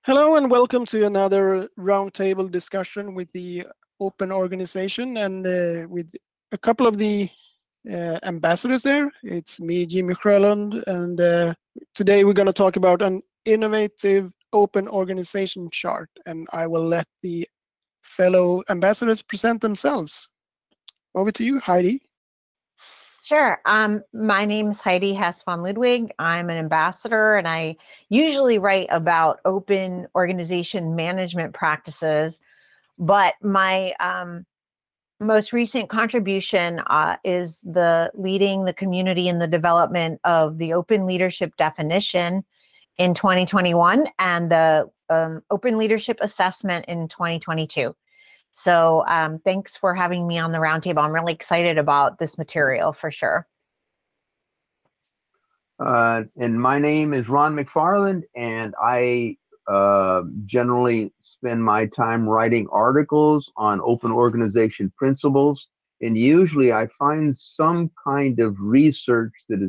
Hello and welcome to another roundtable discussion with the Open Organization and with a couple of the ambassadors there. It's me, Jimmy McFarland, and today we're going to talk about an innovative open organization chart, and I will let the fellow ambassadors present themselves. Over to you, Heidi. Sure. My name is Heidi Hess von Ludwig. I'm an ambassador, and I usually write about open organization management practices. But my most recent contribution is leading the community in the development of the open leadership definition in 2021 and the open leadership assessment in 2022. So thanks for having me on the roundtable. I'm really excited about this material for sure. And my name is Ron McFarland, and I generally spend my time writing articles on open organization principles. And usually I find some kind of research that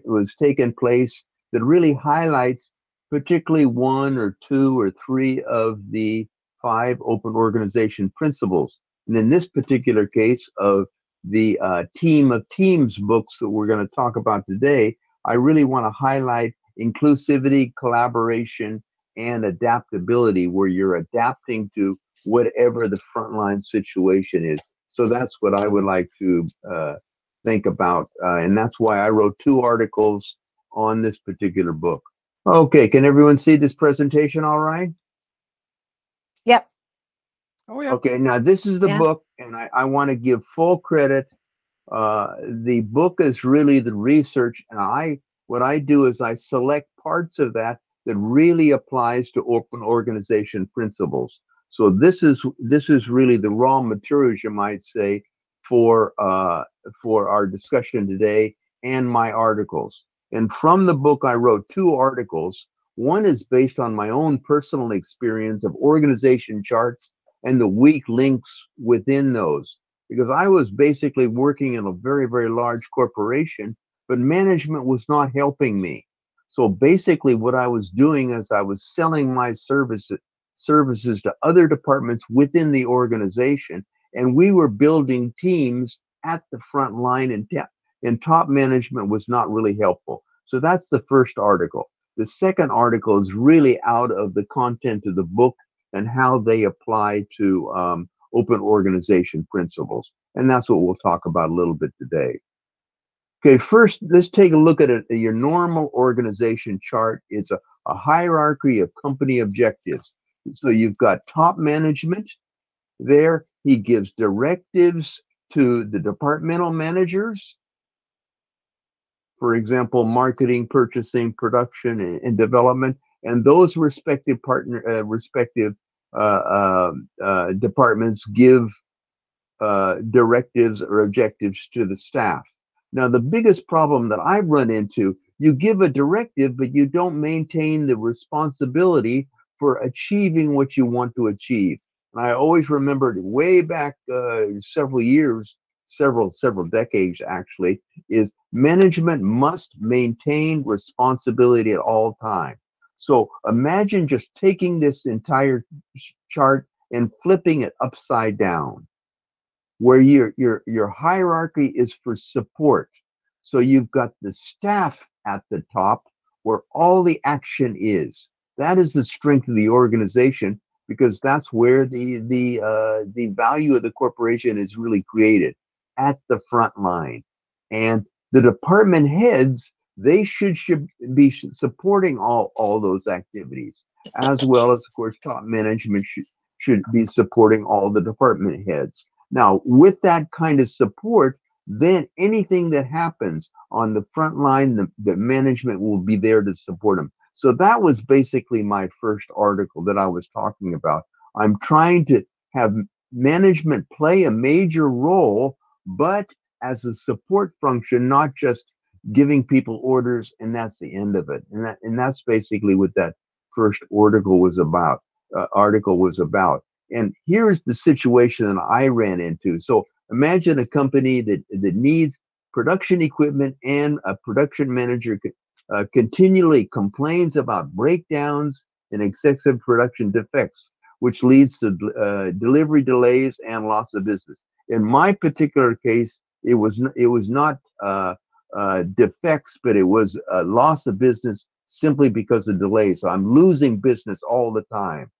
was taken place that really highlights particularly one or two or three of the 5 open organization principles. And in this particular case of the Team of Teams books that we're going to talk about today, I really want to highlight inclusivity, collaboration, and adaptability, where you're adapting to whatever the frontline situation is. So that's what I would like to think about. And that's why I wrote 2 articles on this particular book. Okay, can everyone see this presentation all right? Yep. Oh, yeah. Okay, now this is the book, and I want to give full credit. The book is really the research, and what I do is I select parts of that really applies to open organization principles. So this is really the raw materials, you might say, for our discussion today and my articles. And from the book, I wrote 2 articles. One is based on my own personal experience of organization charts and the weak links within those, because I was basically working in a very, very large corporation, but management was not helping me. So basically what I was doing is I was selling my services to other departments within the organization, and we were building teams at the front line, and top management was not really helpful. So that's the first article. The second article is really out of the content of the book and how they apply to open organization principles. And that's what we'll talk about a little bit today. Okay, first, let's take a look at your normal organization chart. It's a hierarchy of company objectives. So you've got top management there. He gives directives to the departmental managers. For example, marketing, purchasing, production, and development. And those respective departments give directives or objectives to the staff. Now, the biggest problem that I've run into, you give a directive, but you don't maintain the responsibility for achieving what you want to achieve. And I always remembered way back several years, several decades actually, is management must maintain responsibility at all times. So imagine just taking this entire chart and flipping it upside down, where your hierarchy is for support. So you've got the staff at the top where all the action is. That is the strength of the organization, because that's where the value of the corporation is really created, at the front line. And the department heads, they should be supporting all those activities, as well as, of course, top management should be supporting all the department heads. Now, with that kind of support, then anything that happens on the front line, the management will be there to support them. So that was basically my first article that I was talking about. I'm trying to have management play a major role, but as a support function, not just giving people orders and that's the end of it. And that's basically what that first article was about. And here's the situation that I ran into. So imagine a company that needs production equipment, and a production manager continually complains about breakdowns and excessive production defects, which leads to delivery delays and loss of business. In my particular case, it was not defects, but it was loss of business simply because of delays. So I'm losing business all the time.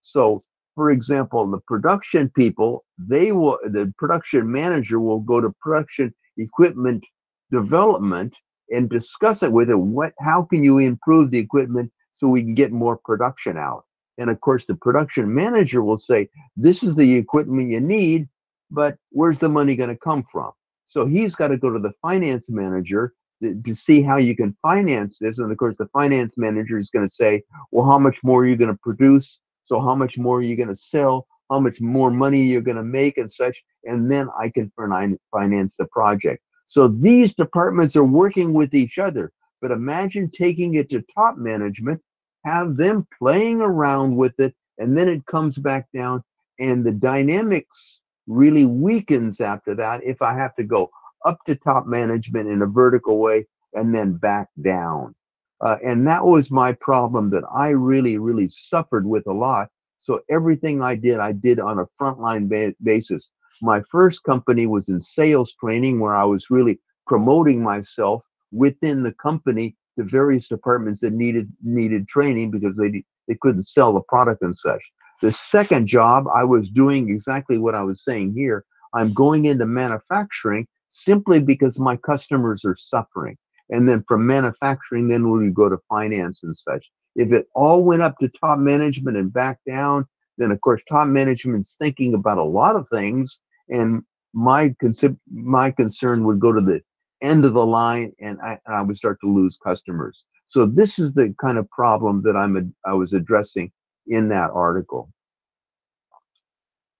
So, for example, the production people, the production manager will go to production equipment development and discuss it with it. How can you improve the equipment so we can get more production out? And of course, the production manager will say, this is the equipment you need, but where's the money going to come from? So he's got to go to the finance manager to see how you can finance this. And of course, the finance manager is going to say, well, how much more are you going to produce? So how much more are you going to sell? How much more money you're going to make and such? And then I can finance the project. So these departments are working with each other. But imagine taking it to top management, have them playing around with it, and then it comes back down, and the dynamics really weakens after that if I have to go up to top management in a vertical way and then back down. And that was my problem that I really suffered with a lot. So everything I did on a frontline basis. My first company was in sales training, where I was really promoting myself within the company to various departments that needed training because they couldn't sell the product and such. The second job, I was doing exactly what I was saying here. I'm going into manufacturing simply because my customers are suffering. And then from manufacturing, then we go to finance and such. If it all went up to top management and back down, then of course top management's thinking about a lot of things, and my concern would go to the end of the line, and I would start to lose customers. So this is the kind of problem that I was addressing in that article.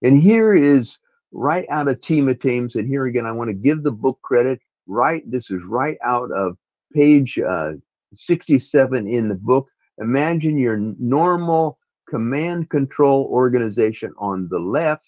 And here is right out of Team of Teams, and here again I want to give the book credit. This is right out of page 67 in the book. Imagine your normal command control organization on the left,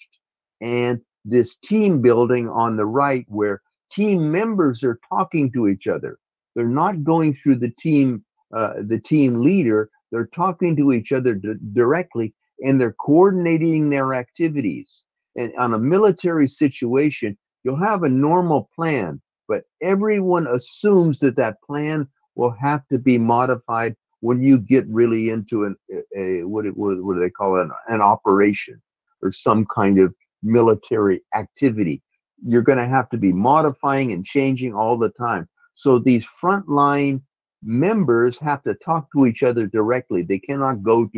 and this team building on the right, where team members are talking to each other. They're not going through the team leader. They're talking to each other directly, and they're coordinating their activities. And on a military situation, you'll have a normal plan, but everyone assumes that that plan will have to be modified when you get really into what do they call it, an operation or some kind of military activity. You're going to have to be modifying and changing all the time. So these frontline members have to talk to each other directly. They cannot go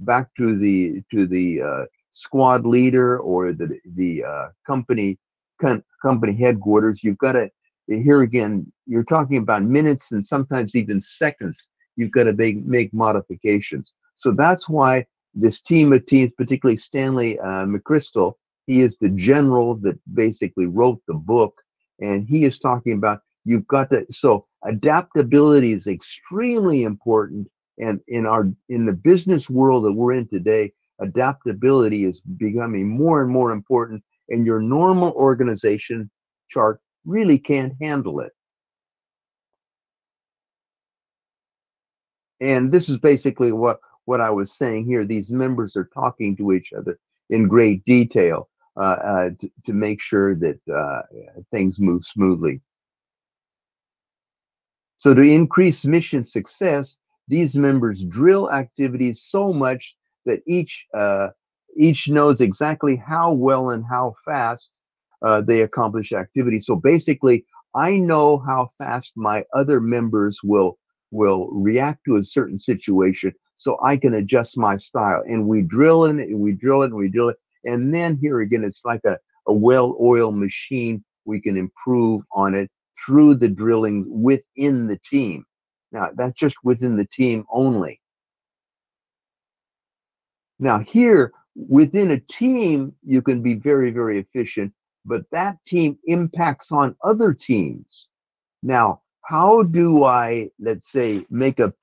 back to the squad leader or the company headquarters. You've got to, here again, you're talking about minutes and sometimes even seconds. You've got to make modifications. So that's why this team of teams, particularly Stanley McChrystal, he is the general that basically wrote the book, and he is talking about you've got to, so adaptability is extremely important. And in the business world that we're in today, adaptability is becoming more and more important, and your normal organization chart really can't handle it. And this is basically what I was saying here. These members are talking to each other in great detail to make sure that things move smoothly. So to increase mission success, these members drill activities so much that each knows exactly how well and how fast they accomplish activities. So basically, I know how fast my other members will react to a certain situation, so I can adjust my style. And we drill it, and we drill it, and we drill it. And then here again, it's like a well-oiled machine. We can improve on it through the drilling within the team. Now, that's just within the team only. Now here, within a team, you can be very, very efficient, but that team impacts on other teams. Now, how do I, let's say, make a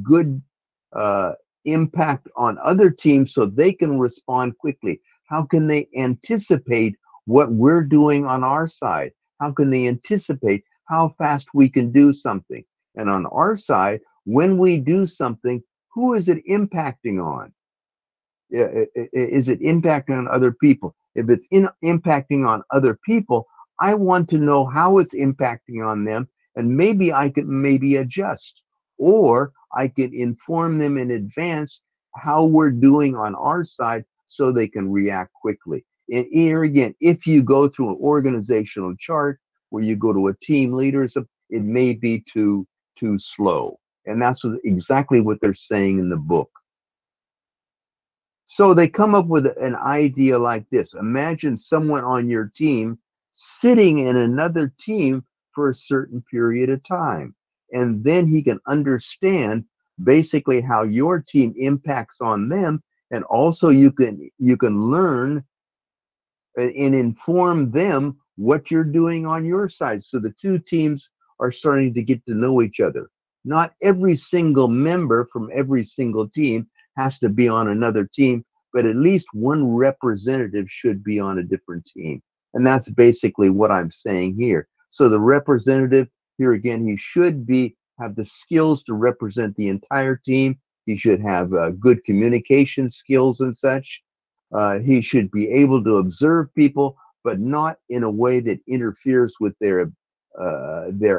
good impact on other teams so they can respond quickly? How can they anticipate what we're doing on our side? How can they anticipate how fast we can do something? And on our side, when we do something, who is it impacting on? Is it impacting on other people? If it's impacting on other people, I want to know how it's impacting on them, and maybe I could maybe adjust, or I could inform them in advance how we're doing on our side so they can react quickly. And here again, if you go through an organizational chart where you go to a team leaders, it may be too slow. And that's exactly what they're saying in the book. So they come up with an idea like this. Imagine someone on your team sitting in another team for a certain period of time. And then he can understand basically how your team impacts on them. And also you can learn and inform them what you're doing on your side. So the two teams are starting to get to know each other. Not every single member from every single team has to be on another team, but at least one representative should be on a different team. And that's basically what I'm saying here. So the representative, here again, he should have the skills to represent the entire team. He should have good communication skills and such. He should be able to observe people, but not in a way that interferes with their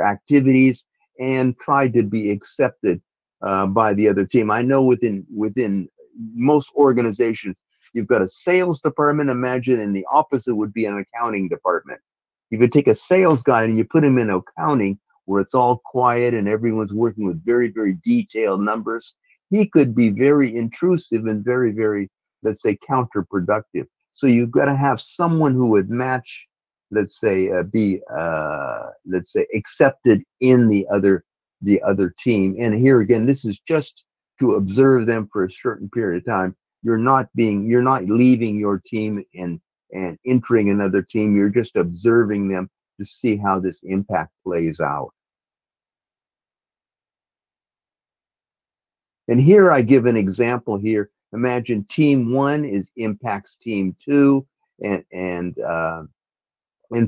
activities, and try to be accepted by the other team. I know within most organizations, you've got a sales department. Imagine, and the opposite would be an accounting department. You could take a sales guy and you put him in accounting, where it's all quiet and everyone's working with very, very detailed numbers. He could be very intrusive and very, very, let's say, counterproductive. So you've got to have someone who would match, let's say, let's say, accepted in the other team. And here again, this is just to observe them for a certain period of time. You're not leaving your team and entering another team. You're just observing them to see how this impact plays out. And here I give an example here. Imagine team 1 impacts team 2 and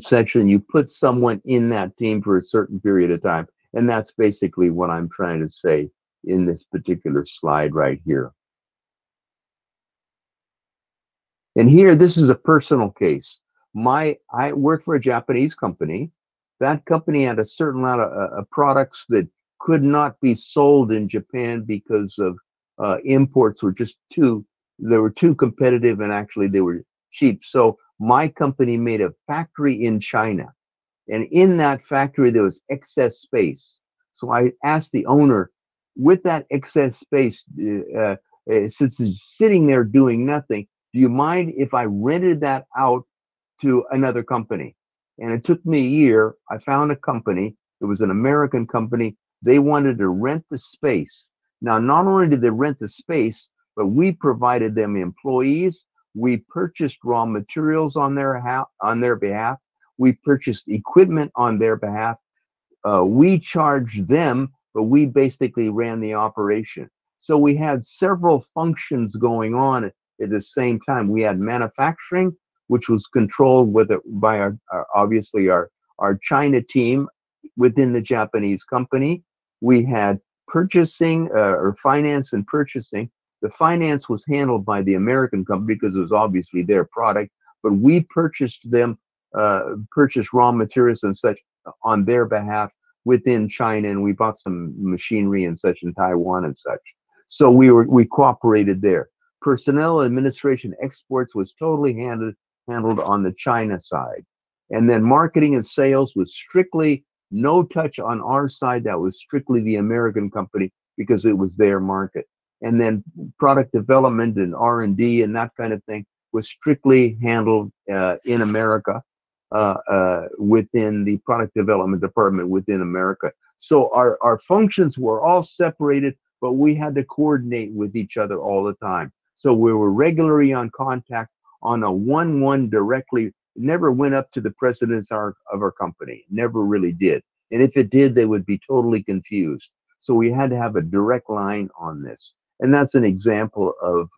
such, and you put someone in that team for a certain period of time. And that's basically what I'm trying to say in this particular slide right here. And here, this is a personal case. I worked for a Japanese company. That company had a certain amount of products that could not be sold in Japan because of imports were just too competitive, and actually they were cheap. So my company made a factory in China, and in that factory there was excess space. So I asked the owner, with that excess space, since it's sitting there doing nothing, do you mind if I rented that out to another company? And it took me a year. I found a company. It was an American company. They wanted to rent the space. Now, not only did they rent the space, but we provided them employees. We purchased raw materials on their behalf. We purchased equipment on their behalf. We charged them, but we basically ran the operation. So we had several functions going on at the same time. We had manufacturing, which was controlled by obviously our China team within the Japanese company. We had purchasing or finance and purchasing. The finance was handled by the American company because it was obviously their product, but we purchased raw materials and such on their behalf within China, and we bought some machinery and such in Taiwan and such. So we cooperated there. Personnel, administration, exports was totally handled on the China side. And then marketing and sales was strictly no touch on our side. That was strictly the American company because it was their market. And then product development and R&D and that kind of thing was strictly handled in America within the product development department within America. So our functions were all separated, but we had to coordinate with each other all the time. So we were regularly on contact on a one-one directly. Never went up to the presidents of our company. Never really did. And if it did, they would be totally confused. So we had to have a direct line on this. And that's an example of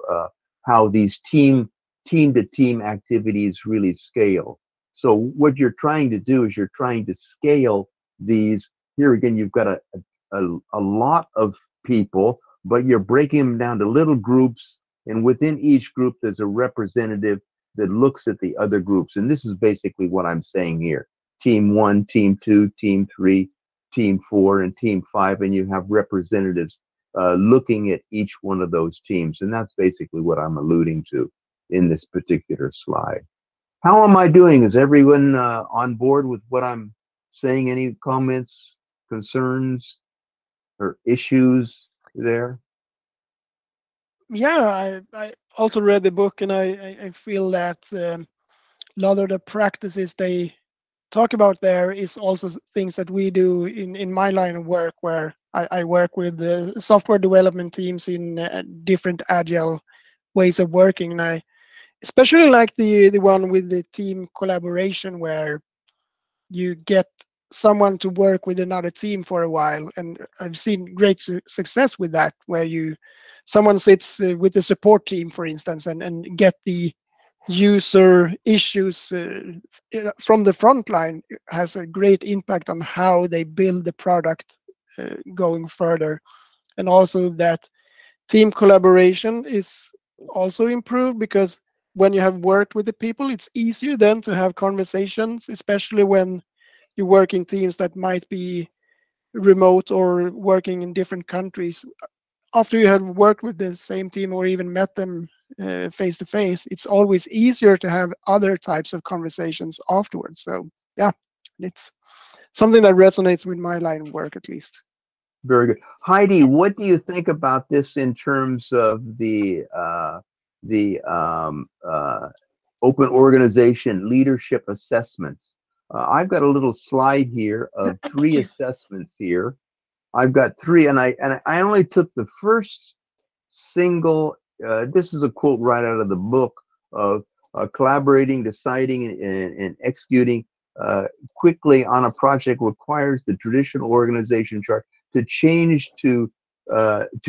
how these team-to-team activities really scale. So what you're trying to do is you're trying to scale these. Here again, you've got a lot of people, but you're breaking them down to little groups, and within each group there's a representative that looks at the other groups. And this is basically what I'm saying here. Team 1, Team 2, Team 3, Team 4, and Team 5, and you have representatives looking at each one of those teams. And that's basically what I'm alluding to in this particular slide. How am I doing? Is everyone on board with what I'm saying? Any comments, concerns, or issues there? Yeah, I also read the book, and I feel that a lot of the practices they talk about there is also things that we do in my line of work, where I work with the software development teams in different agile ways of working. And I especially like the one with the team collaboration, where you get someone to work with another team for a while. And I've seen great success with that, where someone sits with the support team, for instance, and get the user issues from the front line. Has a great impact on how they build the product going further. And also that team collaboration is also improved, because when you have worked with the people, it's easier then to have conversations, especially when you work in teams that might be remote or working in different countries. After you have worked with the same team or even met them face to face, it's always easier to have other types of conversations afterwards. So yeah, it's something that resonates with my line of work, at least. Very good. Heidi, what do you think about this in terms of the open organization leadership assessments? I've got a little slide here of 3 assessments here. I've got 3, and I only took the first single. This is a quote right out of the book of collaborating, deciding, and executing quickly on a project requires the traditional organization chart to change to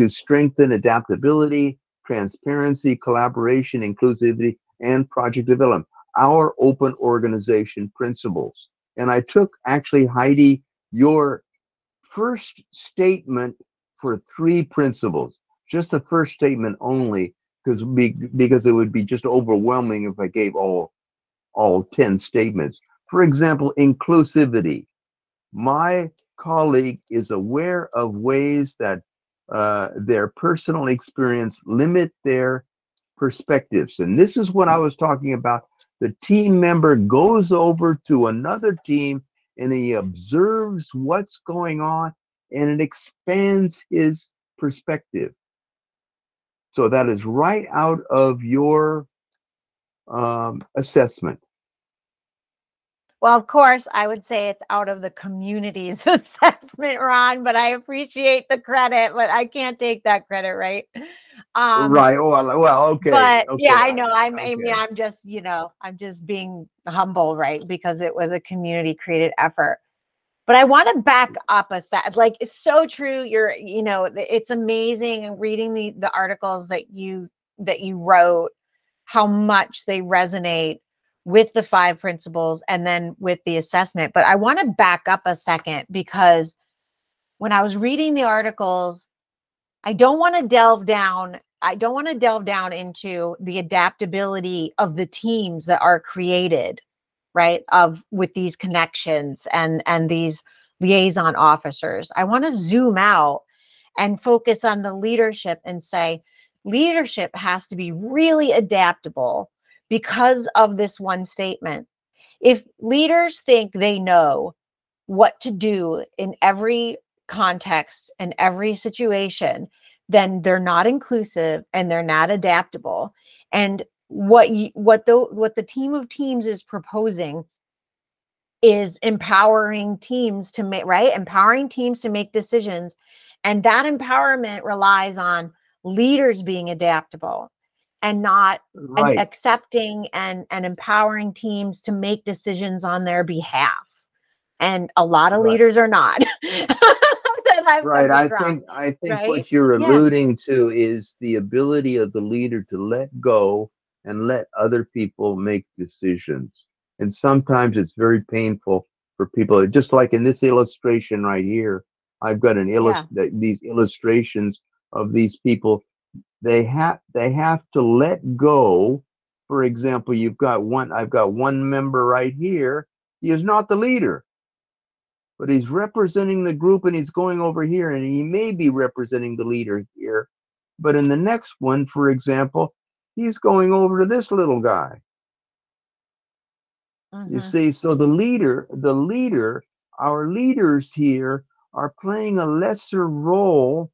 strengthen adaptability, transparency, collaboration, inclusivity, and project development. Our open organization principles. And I took, actually, Heidi, your first statement for 3 principles, just the first statement only, because it would be just overwhelming if I gave all 10 statements. For example, inclusivity. My colleague is aware of ways that their personal experience limit their perspectives. And this is what I was talking about. The team member goes over to another team and he observes what's going on, and it expands his perspective. So that is right out of your assessment. Well, of course, I would say it's out of the community's assessment, Ron, but I appreciate the credit, but I can't take that credit, right? Right. Oh, well, okay. But okay. yeah, I know. I Okay. mean, I'm just being humble, right? Because it was a community created effort. But I want to back up a set. Like, it's so true. It's amazing reading the articles that you wrote, how much they resonate with the 5 principles and then with the assessment. But I want to back up a second, because when I was reading the articles, I don't want to delve down into the adaptability of the teams that are created, right? With these connections and these liaison officers. I want to zoom out and focus on the leadership and say, leadership has to be really adaptable because of this one statement. If leaders think they know what to do in every context and every situation, then they're not inclusive and they're not adaptable. And what the team of teams is proposing is empowering teams to make decisions. And that empowerment relies on leaders being adaptable and not Right. accepting and empowering teams to make decisions on their behalf. And a lot of leaders are not. Right. I think right? what you're alluding to is the ability of the leader to let go and let other people make decisions. And sometimes it's very painful for people. Just like in this illustration right here, I've got these illustrations of these people. They have to let go. For example, I've got one member right here. He is not the leader, but he's representing the group, and he's going over here, and he may be representing the leader here. But in the next one, for example, he's going over to this little guy. You see, so the leader, our leaders here are playing a lesser role.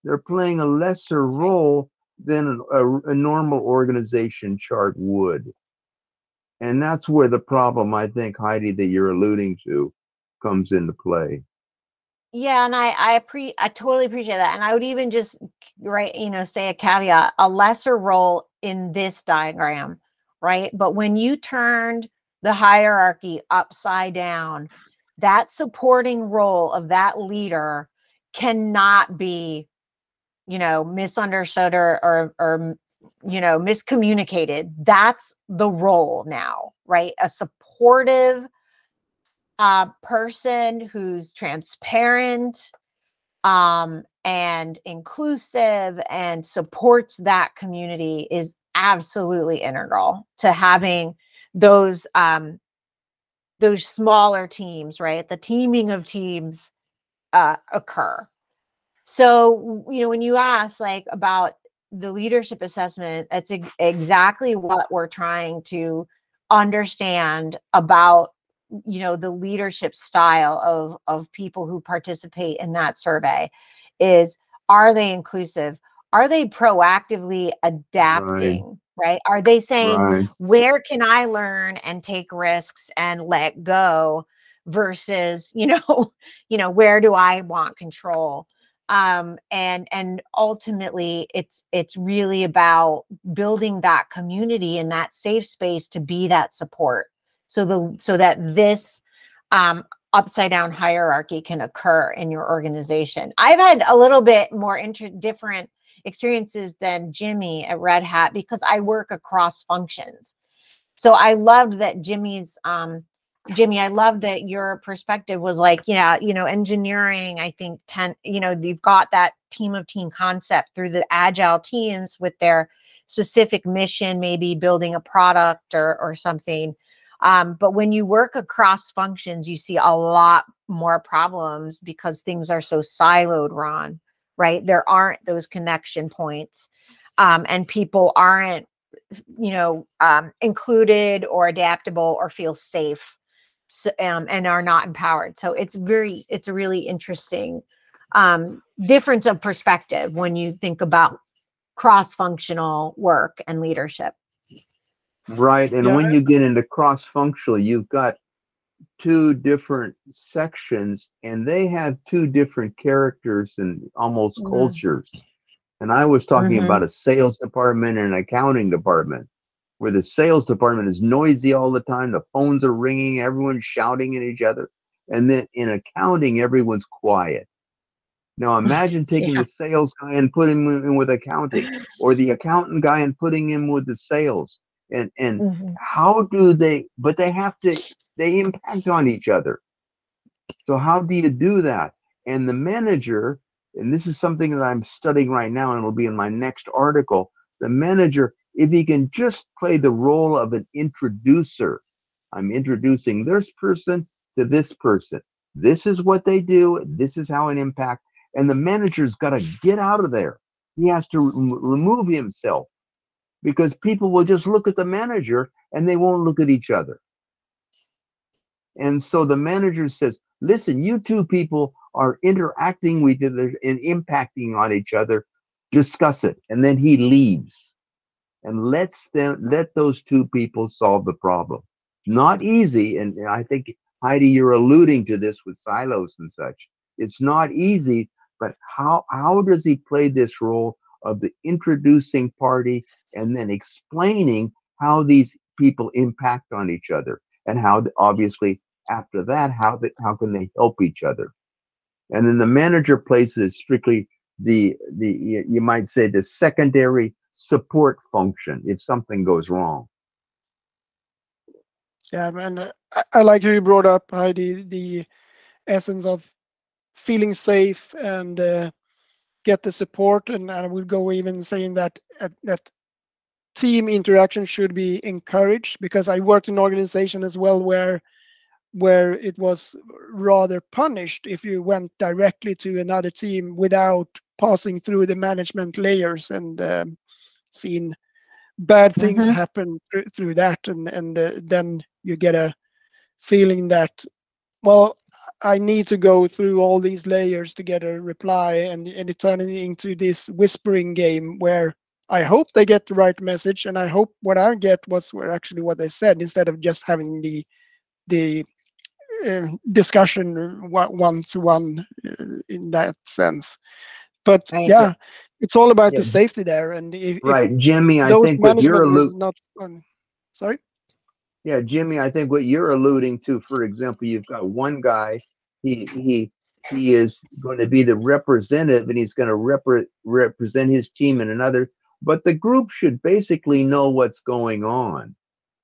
They're playing a lesser role than a normal organization chart would. And that's where the problem, I think, Heidi, that you're alluding to comes into play. Yeah, and I totally appreciate that. And I would even just say a caveat, a lesser role in this diagram, right? But when you turned the hierarchy upside down, that supporting role of that leader cannot be, misunderstood or miscommunicated. That's the role now, right? A supportive person who's transparent and inclusive and supports that community is absolutely integral to having those smaller teams, right? The teaming of teams occur. So, when you ask like about the leadership assessment, that's exactly what we're trying to understand about, the leadership style of people who participate in that survey is, are they inclusive? Are they proactively adapting, right? Are they saying, where can I learn and take risks and let go versus, where do I want control? And ultimately it's really about building that community and that safe space to be that support. So that this upside down hierarchy can occur in your organization. I've had a little bit more different experiences than Jimmy at Red Hat because I work across functions. So I loved that Jimmy, I love that your perspective was like, engineering, I think you've got that team of team concept through the agile teams with their specific mission, maybe building a product or something. But when you work across functions, you see a lot more problems because things are so siloed, Ron, right? There aren't those connection points, and people aren't, included or adaptable or feel safe. So, and are not empowered. So it's a really interesting difference of perspective when you think about cross-functional work and leadership. Right. And when you get into cross-functional, you've got two different sections and they have two different characters and almost cultures. And I was talking about a sales department and an accounting department, where the sales department is noisy all the time. The phones are ringing, everyone's shouting at each other. And then in accounting, everyone's quiet. Now imagine taking the sales guy and putting him in with accounting, or the accountant guy and putting him with the sales. And how do they, but they impact on each other. So how do you do that? And the manager, and this is something that I'm studying right now and it'll be in my next article, the manager, if he can just play the role of an introducer, I'm introducing this person to this person. This is what they do. This is how it impacts. And the manager's got to get out of there. He has to remove himself, because people will just look at the manager and they won't look at each other. And so the manager says, listen, you two people are interacting with each other and impacting on each other. Discuss it. And then he leaves and let those two people solve the problem. Not easy. And I think, Heidi, you're alluding to this with silos and such. It's not easy, but how does he play this role of the introducing party and then explaining how these people impact on each other, and how obviously after that, how can they help each other? And then the manager plays is strictly the you might say the secondary support function if something goes wrong. Yeah, and I like how you brought up, Heidi, the essence of feeling safe and get the support, and I would go even saying that that team interaction should be encouraged, because I worked in an organization as well where it was rather punished if you went directly to another team without passing through the management layers, and seen bad things Mhm. happen through that, and then you get a feeling that, well, I need to go through all these layers to get a reply, and it turned into this whispering game where I hope they get the right message, and I hope what I get was actually what they said, instead of just having the discussion one to one in that sense. But Right. yeah, it's all about Yeah, the safety there, and if right, Jimmy. I those think what you're management are not sorry. Yeah, Jimmy, I think what you're alluding to, for example, you've got one guy, he is going to be the representative and he's going to represent his team in another, but the group should basically know what's going on.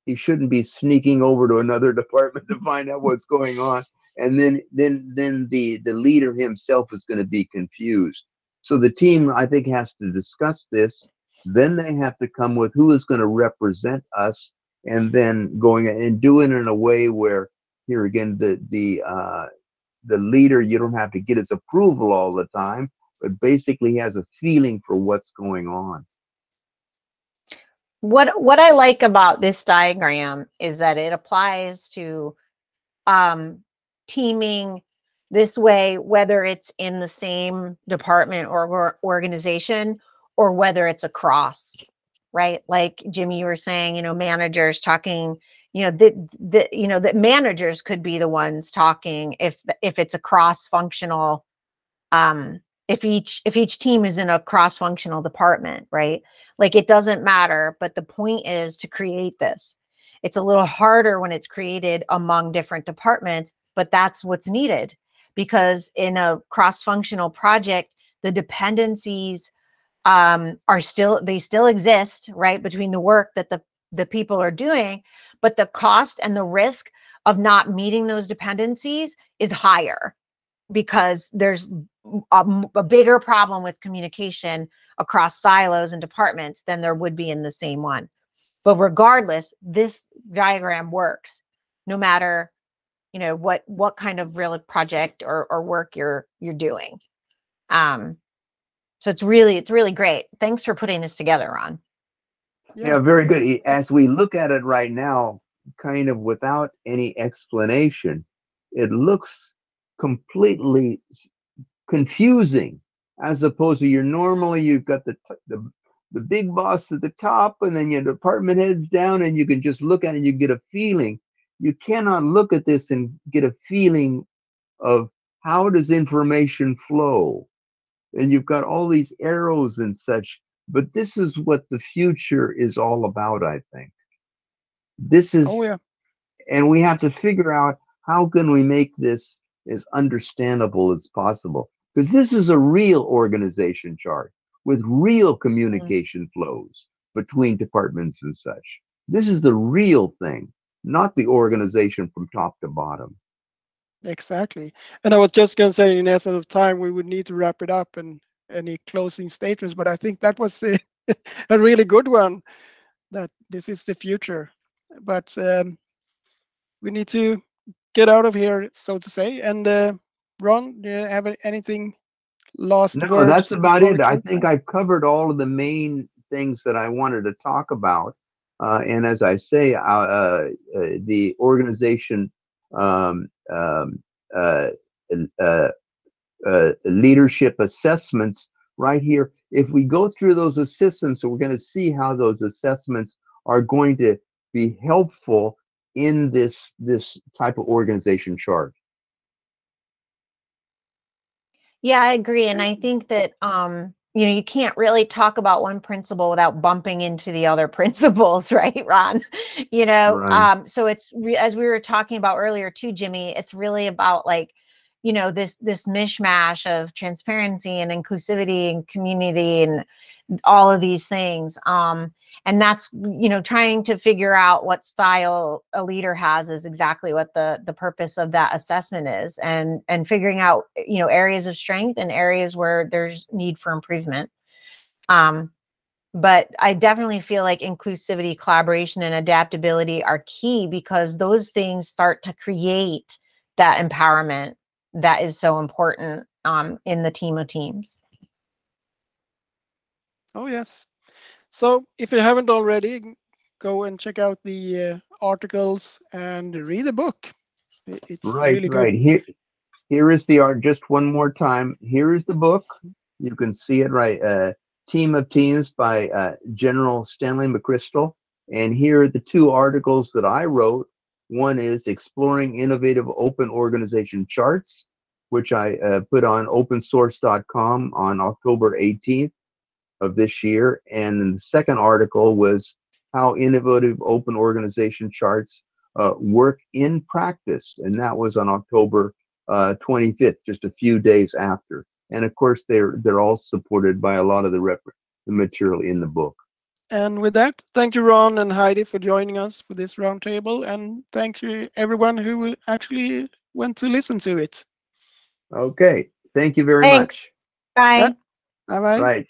He shouldn't be sneaking over to another department to find out what's going on. And then the leader himself is going to be confused. So the team, I think, has to discuss this. Then they have to come with who is going to represent us, and then going and do it in a way where, here again, the leader, you don't have to get his approval all the time, but basically has a feeling for what's going on. What I like about this diagram is that it applies to teaming this way, whether it's in the same department or organization, or whether it's across, right? Like Jimmy, you were saying, managers talking, that managers could be the ones talking if it's a cross-functional, if each team is in a cross-functional department, right? Like, it doesn't matter, but the point is to create this. It's a little harder when it's created among different departments, but that's what's needed, because in a cross-functional project, the dependencies they still exist, right, between the work that the people are doing, but the cost and the risk of not meeting those dependencies is higher, because there's a bigger problem with communication across silos and departments than there would be in the same one. But regardless, this diagram works no matter, what kind of real project or work you're doing. So it's really great. Thanks for putting this together, Ron. Yeah, very good. As we look at it right now, kind of without any explanation, it looks completely confusing, as opposed to you've got the big boss at the top, and then your department heads down, and you can just look at it and you get a feeling. You cannot look at this and get a feeling of how does information flow. And you've got all these arrows and such, but this is what the future is all about, I think. This is, and we have to figure out how can we make this as understandable as possible, because this is a real organization chart with real communication flows between departments and such. This is the real thing, not the organization from top to bottom. Exactly. And I was just going to say, in essence of time, we would need to wrap it up, and any closing statements, but I think that was a really good one, that this is the future. But we need to get out of here, so to say. And Ron, do you have anything, last No, words that's about before we it. I close? think I've covered all of the main things that I wanted to talk about. And as I say, the organization um, um, uh, leadership assessments right here. If we go through those assessments, we're going to see how those assessments are going to be helpful in this type of organization chart. Yeah, I agree. And I think that, you can't really talk about one principle without bumping into the other principles, right, Ron? Right. So it's, as we were talking about earlier too, Jimmy, it's really about, like, this mishmash of transparency and inclusivity and community and all of these things. And that's, trying to figure out what style a leader has is exactly what the purpose of that assessment is, and figuring out, areas of strength and areas where there's need for improvement. But I definitely feel like inclusivity, collaboration, and adaptability are key, because those things start to create that empowerment that is so important in the team of teams. Oh, yes. So if you haven't already, go and check out the articles and read the book. It's really good. Here is the art. Just one more time. Here is the book. You can see it right. Team of Teams by General Stanley McChrystal. And here are the two articles that I wrote. One is Exploring Innovative Open Organization Charts, which I put on opensource.com on October 18th of this year. And then the second article was How Innovative Open Organization Charts Work in Practice. And that was on October 25th, just a few days after. And of course, they're all supported by a lot of the material in the book. And with that, thank you, Ron and Heidi, for joining us for this roundtable. And thank you, everyone who actually went to listen to it. Okay. Thank you very Thanks. much. Bye. Bye-bye. Right.